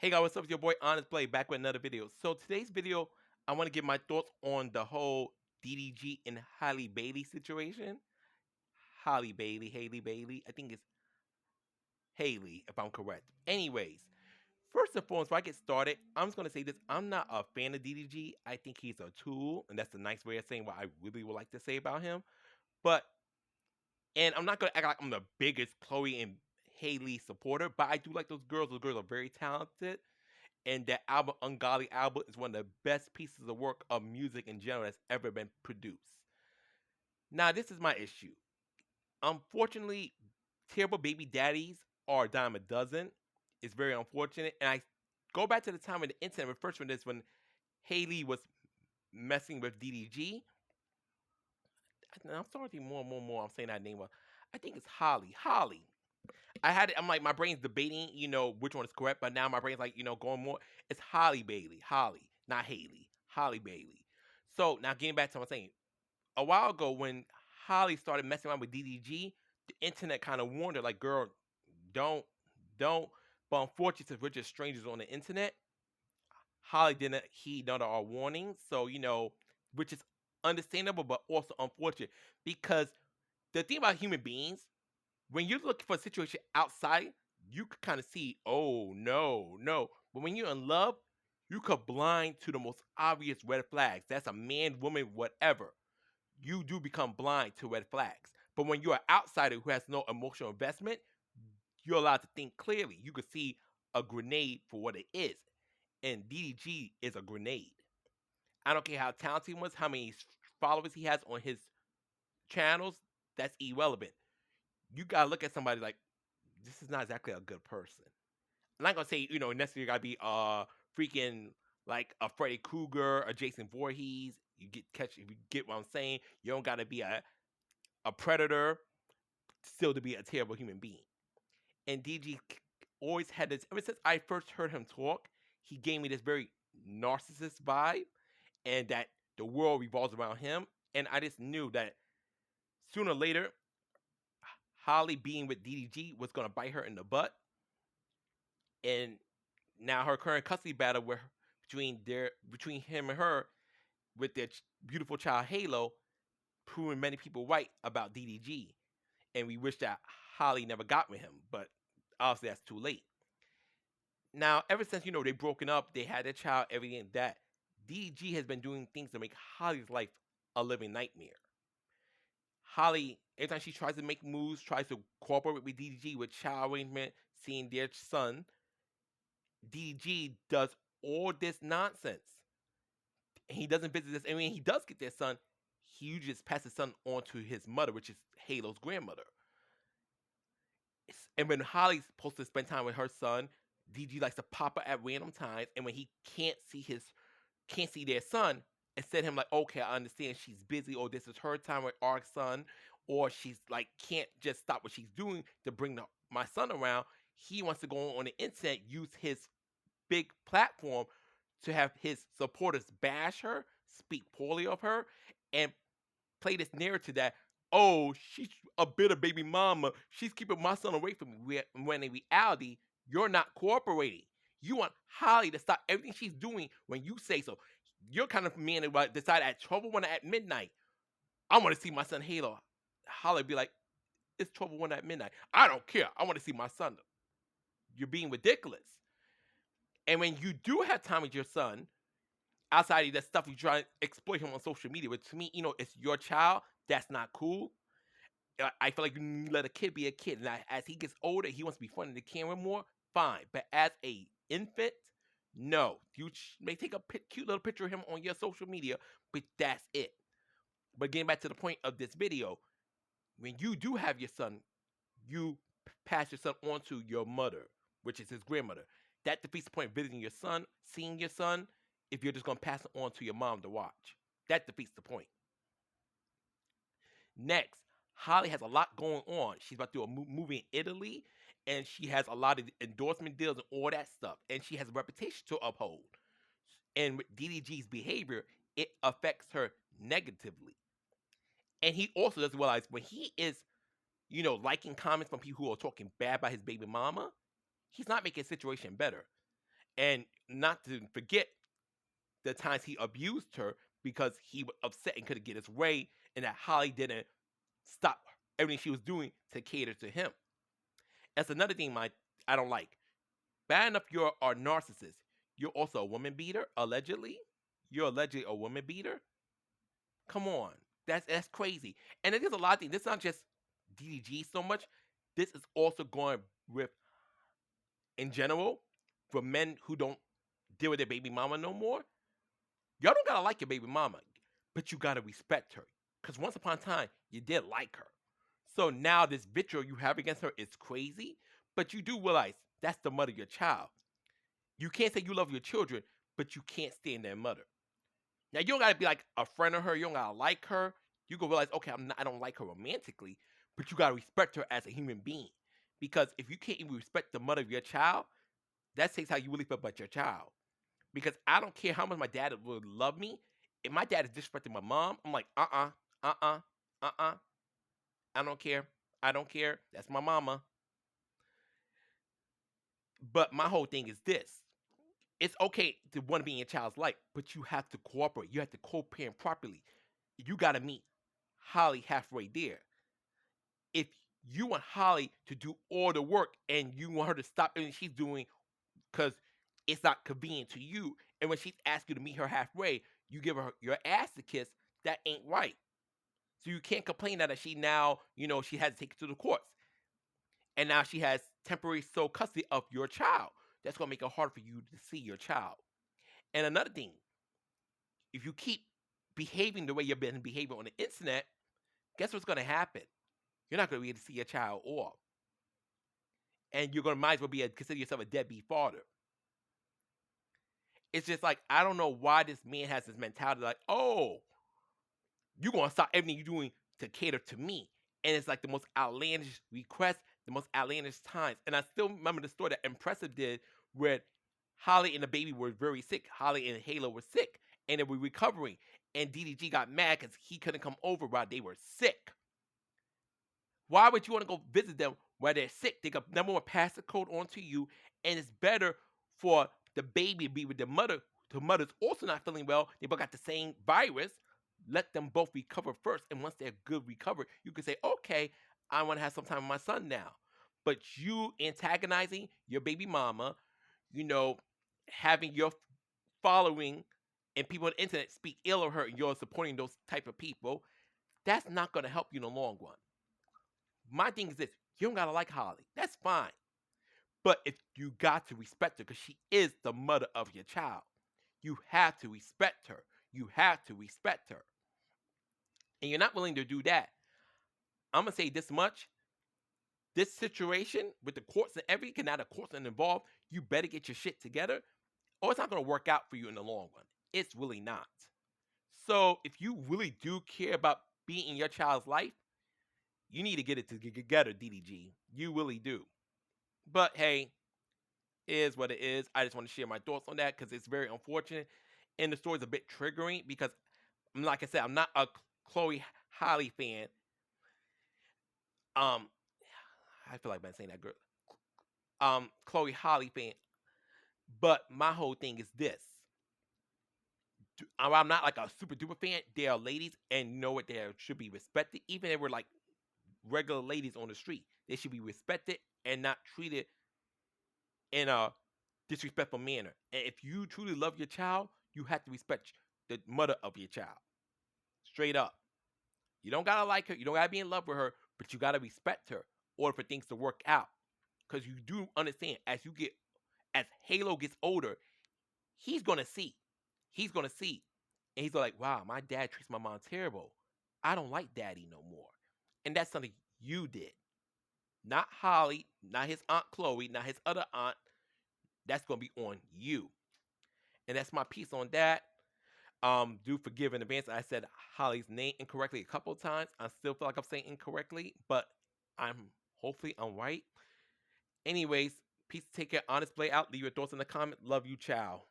Hey guys, what's up? It's your boy Honest Play back with another video. So today's video, I want to give my thoughts on the whole DDG and Halle Bailey situation. Halle Bailey. I think it's Haley, if I'm correct. Anyways, first and foremost, before I get started, I'm just gonna say this: I'm not a fan of DDG. I think he's a tool, and that's a nice way of saying what I really would like to say about him. But and I'm not gonna act like I'm the biggest Chloe and Haley supporter, but I do like those girls. Those girls are very talented and that album Ungodly album is one of the best pieces of work of music in general that's ever been produced. Now this is my issue. Unfortunately, terrible baby daddies are a dime a dozen. It's very unfortunate. And I go back to the time when the internet refers to this when Haley was messing with DDG. I'm starting to more. I'm saying that name. I think it's Holly. Holly. I'm like, my brain's debating, which one is correct, but now my brain's like, going more. It's Holly Bailey. Holly, not Haley. Holly Bailey. So now getting back to what I'm saying. A while ago when Holly started messing around with DDG, the internet kind of warned her, like, girl, don't, don't. But unfortunately, since we're just strangers on the internet, Holly didn't heed none of our warnings. So, which is understandable, but also unfortunate. Because the thing about human beings, when you're looking for a situation outside, you could kind of see, oh no, no. But when you're in love, you could blind to the most obvious red flags. That's a man, woman, whatever. You do become blind to red flags. But when you're an outsider who has no emotional investment, you're allowed to think clearly. You could see a grenade for what it is. And DDG is a grenade. I don't care how talented he was, how many followers he has on his channels, that's irrelevant. You gotta look at somebody like, this is not exactly a good person. I'm not gonna say, necessarily gotta be freaking like a Freddy Krueger or Jason Voorhees. If you get what I'm saying. You don't gotta be a predator still to be a terrible human being. And DG always had this ever since I first heard him talk, he gave me this very narcissist vibe and that the world revolves around him. And I just knew that sooner or later, Holly being with DDG was gonna bite her in the butt. And now her current custody battle between him and her with their beautiful child Halo, proving many people right about DDG, and we wish that Holly never got with him, but obviously that's too late. Now, ever since they broken up, they had their child, everything that DDG has been doing things to make Holly's life a living nightmare. Holly, every time she tries to make moves, tries to cooperate with DDG with child arrangement, seeing their son, DDG does all this nonsense. And he doesn't visit this. I mean, he does get their son. He just passes his son on to his mother, which is Halo's grandmother. And when Holly's supposed to spend time with her son, DG likes to pop up at random times. And when he can't see their son, instead of him like, okay, I understand she's busy, or this is her time with our son, or she's like can't just stop what she's doing to bring my son around. He wants to go on the internet, use his big platform to have his supporters bash her, speak poorly of her, and play this narrative that, oh, she's a bitter baby mama. She's keeping my son away from me. When in reality, you're not cooperating. You want Holly to stop everything she's doing when you say so. You're kind of man that decide at 12:01 at midnight, I want to see my son Halo. Holly be like, it's 12:01 at midnight. I don't care. I want to see my son. You're being ridiculous. And when you do have time with your son, outside of that stuff you try to exploit him on social media, which to me, it's your child. That's not cool. I feel like you let a kid be a kid. Now, as he gets older, he wants to be in front of the camera more. Fine, but as a infant, no. You may take a cute little picture of him on your social media, but that's it. But getting back to the point of this video, when you do have your son, you pass your son on to your mother, which is his grandmother. That defeats the point of visiting your son, seeing your son, if you're just going to pass it on to your mom to watch. That defeats the point. Next, Holly has a lot going on. She's about to do a movie in Italy, and she has a lot of endorsement deals and all that stuff. And she has a reputation to uphold. And with DDG's behavior, it affects her negatively. And he also doesn't realize when he is, liking comments from people who are talking bad about his baby mama, he's not making the situation better. And not to forget the times he abused her because he was upset and couldn't get his way, and that Holly didn't stop everything she was doing to cater to him. That's another thing I don't like. Bad enough you're a narcissist. You're also a woman beater, allegedly. You're allegedly a woman beater. Come on, that's crazy. And there's a lot of things. This is not just DDG so much. This is also going with in general for men who don't deal with their baby mama no more. Y'all don't gotta like your baby mama, but you gotta respect her. Cause once upon a time you did like her. So now this vitriol you have against her is crazy, but you do realize that's the mother of your child. You can't say you love your children, but you can't stand their mother. Now you don't gotta be like a friend of her. You don't gotta like her. You go realize, okay, I don't like her romantically, but you gotta respect her as a human being. Because if you can't even respect the mother of your child, that says how you really feel about your child. Because I don't care how much my dad would love me. If my dad is disrespecting my mom, I'm like, uh uh, uh uh. I don't care. I don't care. That's my mama. But my whole thing is this. It's okay to want to be in your child's life, but you have to cooperate. You have to co-parent properly. You got to meet Holly halfway there. If you want Holly to do all the work and you want her to stop everything she's doing because it's not convenient to you, and when she's asking you to meet her halfway, you give her your ass to kiss, that ain't right. So you can't complain that she now, she has to take it to the courts. And now she has temporary sole custody of your child. That's going to make it hard for you to see your child. And another thing, if you keep behaving the way you've been behaving on the internet, guess what's going to happen? You're not going to be able to see your child off. And you're going to might as well consider yourself a deadbeat father. It's just like, I don't know why this man has this mentality like, oh, you're going to stop everything you're doing to cater to me. And it's like the most outlandish request, the most outlandish times. And I still remember the story that Impressive did where Holly and the baby were very sick. Holly and Halo were sick and they were recovering. And DDG got mad because he couldn't come over while they were sick. Why would you want to go visit them while they're sick? They got number one pass the code on to you. And it's better for the baby to be with the mother. The mother's also not feeling well. They both got the same virus. Let them both recover first. And once they're good recovered, you can say, okay, I want to have some time with my son now. But you antagonizing your baby mama, having your following and people on the internet speak ill of her and you're supporting those type of people, that's not going to help you in the long run. My thing is this, you don't got to like Holly. That's fine. But if you got to respect her because she is the mother of your child, you have to respect her. You have to respect her. And you're not willing to do that. I'm going to say this much. This situation with the courts and everything, now the courts are involved, you better get your shit together or it's not going to work out for you in the long run. It's really not. So if you really do care about being in your child's life, you need to get it together, DDG. You really do. But hey, it is what it is. I just want to share my thoughts on that because it's very unfortunate. And the story's a bit triggering because, like I said, I'm not a Chloe Holly fan. I feel like I'm saying that girl. Chloe Holly fan. But my whole thing is this. I'm not like a super duper fan. They are ladies and you know what? They should be respected. Even if they were like regular ladies on the street, they should be respected and not treated in a disrespectful manner. And if you truly love your child, you have to respect the mother of your child. Straight up. You don't gotta like her, you don't gotta be in love with her, but you gotta respect her in order for things to work out. Because you do understand as Halo gets older, he's gonna see. He's gonna see. And he's like, wow, my dad treats my mom terrible. I don't like daddy no more. And that's something you did. Not Holly, not his Aunt Chloe, not his other aunt. That's gonna be on you. And that's my piece on that. Do forgive in advance. I said Holly's name incorrectly a couple of times. I still feel like I'm saying incorrectly, but hopefully I'm right. Anyways, peace, take care, honest play out. Leave your thoughts in the comment. Love you, ciao.